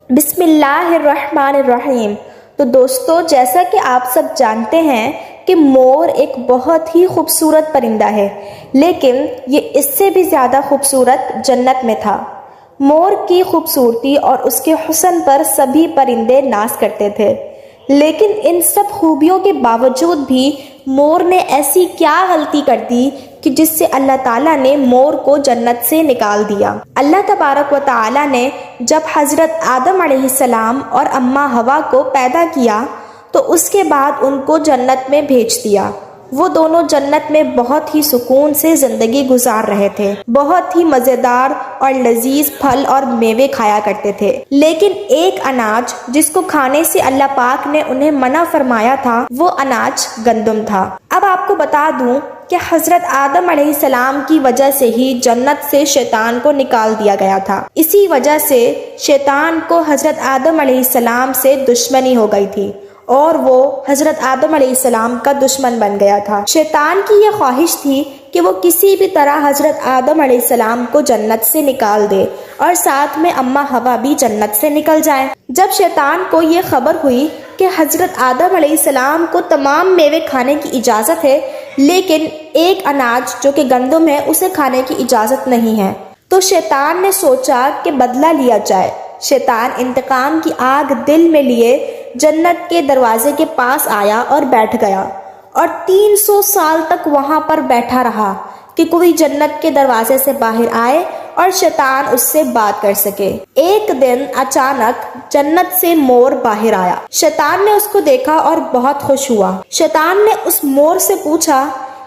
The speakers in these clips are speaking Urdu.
بسم اللہ الرحمن الرحیم۔ تو دوستو، جیسا کہ آپ سب جانتے ہیں کہ مور ایک بہت ہی خوبصورت پرندہ ہے، لیکن یہ اس سے بھی زیادہ خوبصورت جنت میں تھا۔ مور کی خوبصورتی اور اس کے حسن پر سبھی پرندے ناز کرتے تھے، لیکن ان سب خوبیوں کے باوجود بھی مور نے ایسی کیا غلطی کر دی کہ جس سے اللہ تعالیٰ نے مور کو جنت سے نکال دیا۔ اللہ تبارک و تعالیٰ نے جب حضرت آدم علیہ السلام اور اماں حوا کو پیدا کیا تو اس کے بعد ان کو جنت میں بھیج دیا۔ وہ دونوں جنت میں بہت ہی سکون سے زندگی گزار رہے تھے، بہت ہی مزیدار اور لذیذ پھل اور میوے کھایا کرتے تھے، لیکن ایک اناج جس کو کھانے سے اللہ پاک نے انہیں منع فرمایا تھا، وہ اناج گندم تھا۔ اب آپ کو بتا دوں کہ حضرت آدم علیہ السلام کی وجہ سے ہی جنت سے شیطان کو نکال دیا گیا تھا۔ اسی وجہ سے شیطان کو حضرت آدم علیہ السلام سے دشمنی ہو گئی تھی اور وہ حضرت آدم علیہ السلام کا دشمن بن گیا تھا۔ شیطان کی یہ خواہش تھی کہ وہ کسی بھی طرح حضرت آدم علیہ السلام کو جنت سے نکال دے اور ساتھ میں اماں حوا بھی جنت سے نکل جائے۔ جب شیطان کو یہ خبر ہوئی کہ حضرت آدم علیہ السلام کو تمام میوے کھانے کی اجازت ہے، لیکن ایک اناج جو کہ گندم ہے اسے کھانے کی اجازت نہیں ہے، تو شیطان نے سوچا کہ بدلہ لیا جائے۔ شیطان انتقام کی آگ دل میں لیے جنت کے دروازے کے پاس آیا اور بیٹھ گیا، اور 300 سال تک وہاں پر بیٹھا رہا کہ کوئی جنت کے دروازے سے باہر آئے اور شیطان اس سے بات کر سکے۔ ایک دن اچانک جنت سے مور باہر آیا۔ شیطان نے اس کو دیکھا اور بہت خوش ہوا۔ شیطان نے اس مور سے پوچھا،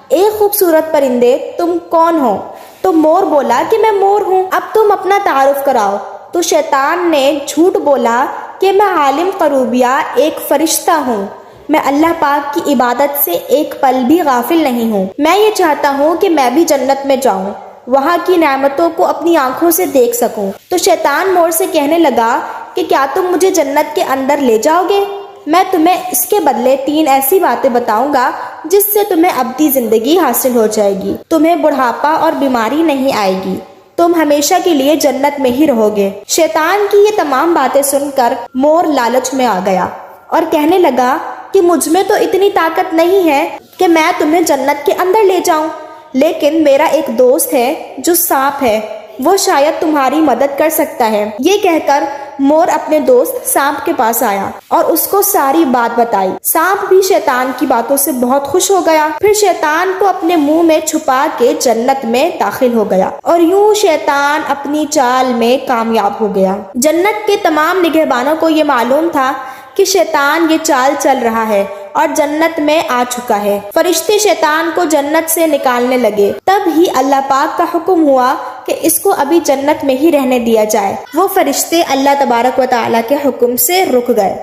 اے خوبصورت پرندے، تم کون ہو؟ تو مور بولا کہ میں مور ہوں، اب تم اپنا تعارف کراؤ۔ تو شیطان نے جھوٹ بولا کہ میں عالم قروبیہ ایک فرشتہ ہوں، میں اللہ پاک کی عبادت سے ایک پل بھی غافل نہیں ہوں، میں یہ چاہتا ہوں کہ میں بھی جنت میں جاؤں، وہاں کی نعمتوں کو اپنی آنکھوں سے دیکھ سکوں۔ تو شیطان مور سے کہنے لگا کہ کیا تم مجھے جنت کے اندر لے جاؤ گے؟ میں تمہیں اس کے بدلے 3 ایسی باتیں بتاؤں گا جس سے تمہیں ابدی زندگی حاصل ہو جائے گی، تمہیں بڑھاپا اور بیماری نہیں آئے گی، تم ہمیشہ کے لیے جنت میں ہی رہو گے۔ شیطان کی یہ تمام باتیں سن کر مور لالچ میں آ گیا اور کہنے لگا کہ مجھ میں تو اتنی طاقت نہیں ہے کہ میں تمہیں جنت کے اندر لے جاؤں، لیکن میرا ایک دوست ہے جو سانپ ہے، وہ شاید تمہاری مدد کر سکتا ہے۔ یہ کہہ کر مور اپنے دوست سانپ کے پاس آیا اور اس کو ساری بات بتائی۔ سانپ بھی شیطان کی باتوں سے بہت خوش ہو گیا، پھر شیطان کو اپنے منہ میں چھپا کے جنت میں داخل ہو گیا، اور یوں شیطان اپنی چال میں کامیاب ہو گیا۔ جنت کے تمام نگہبانوں کو یہ معلوم تھا کہ شیطان یہ چال چل رہا ہے اور جنت میں آ چکا ہے۔ فرشتے شیطان کو جنت سے نکالنے لگے، تب ہی اللہ پاک کا حکم ہوا کہ اس کو ابھی جنت میں ہی رہنے دیا جائے۔ وہ فرشتے اللہ تبارک و تعالیٰ کے حکم سے رک گئے۔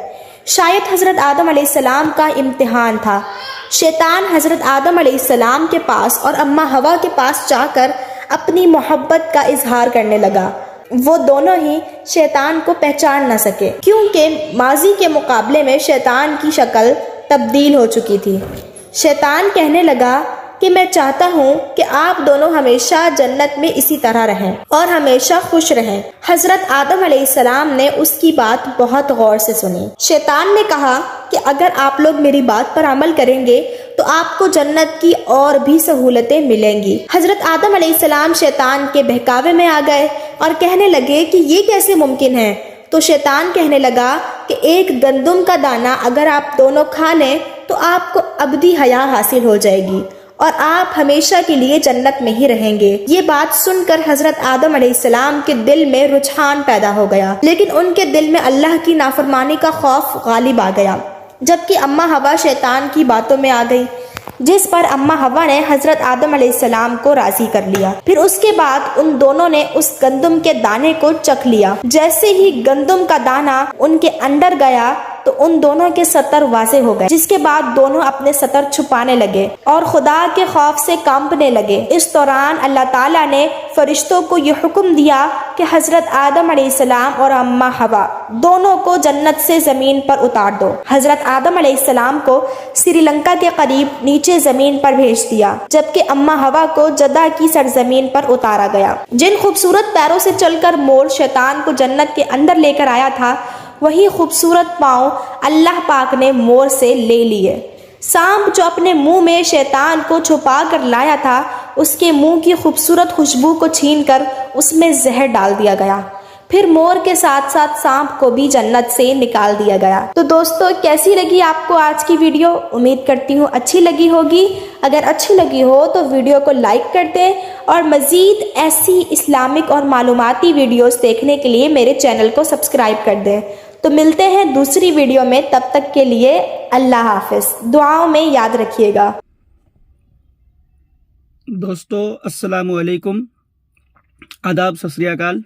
شاید حضرت آدم علیہ السلام کا امتحان تھا۔ شیطان حضرت آدم علیہ السلام کے پاس اور اماں حوا کے پاس جا کر اپنی محبت کا اظہار کرنے لگا۔ وہ دونوں ہی شیطان کو پہچان نہ سکے، کیونکہ ماضی کے مقابلے میں شیطان کی شکل تبدیل ہو چکی تھی۔ شیطان کہنے لگا کہ میں چاہتا ہوں کہ آپ دونوں ہمیشہ جنت میں اسی طرح رہیں اور ہمیشہ خوش رہیں۔ حضرت آدم علیہ السلام نے اس کی بات بہت غور سے سنی۔ شیطان نے کہا کہ اگر آپ لوگ میری بات پر عمل کریں گے تو آپ کو جنت کی اور بھی سہولتیں ملیں گی۔ حضرت آدم علیہ السلام شیطان کے بہکاوے میں آ گئے اور کہنے لگے کہ یہ کیسے ممکن ہے؟ تو شیطان کہنے لگا کہ ایک گندم کا دانہ اگر آپ دونوں کھا لیں تو آپ کو ابدی حیات حاصل ہو جائے گی اور آپ ہمیشہ کے لیے جنت میں ہی رہیں گے۔ یہ بات سن کر حضرت آدم علیہ السلام کے دل میں رجحان پیدا ہو گیا، لیکن ان کے دل میں اللہ کی نافرمانی کا خوف غالب آ گیا، جبکہ اماں حوا شیطان کی باتوں میں آ گئی، جس پر اماں حوا نے حضرت آدم علیہ السلام کو راضی کر لیا۔ پھر اس کے بعد ان دونوں نے اس گندم کے دانے کو چکھ لیا۔ جیسے ہی گندم کا دانہ ان کے اندر گیا تو ان دونوں کے سطر واضح ہو گئے، جس کے بعد دونوں اپنے سطر چھپانے لگے اور خدا کے خوف سے کانپنے لگے۔ اس دوران اللہ تعالیٰ نے فرشتوں کو یہ حکم دیا کہ حضرت آدم علیہ السلام اور اماں حوا دونوں کو جنت سے زمین پر اتار دو۔ حضرت آدم علیہ السلام کو سری لنکا کے قریب نیچے زمین پر بھیج دیا، جبکہ اماں حوا کو جدہ کی سرزمین پر اتارا گیا۔ جن خوبصورت پیروں سے چل کر مور شیطان کو جنت کے اندر لے کر آیا تھا، وہی خوبصورت پاؤں اللہ پاک نے مور سے لے لیے۔ سانپ جو اپنے منہ میں شیطان کو چھپا کر لایا تھا، اس کے منہ کی خوبصورت خوشبو کو چھین کر اس میں زہر ڈال دیا گیا۔ پھر مور کے ساتھ ساتھ سانپ کو بھی جنت سے نکال دیا گیا۔ تو دوستو، کیسی لگی آپ کو آج کی ویڈیو؟ امید کرتی ہوں اچھی لگی ہوگی۔ اگر اچھی لگی ہو تو ویڈیو کو لائک کر دیں اور مزید ایسی اسلامک اور معلوماتی ویڈیوز دیکھنے کے لیے میرے چینل کو سبسکرائب کر دیں۔ تو ملتے ہیں دوسری ویڈیو میں، تب تک کے لیے اللہ حافظ۔ دعاؤں میں یاد رکھیے گا۔ دوستو السلام علیکم، آداب، ست سری اکال۔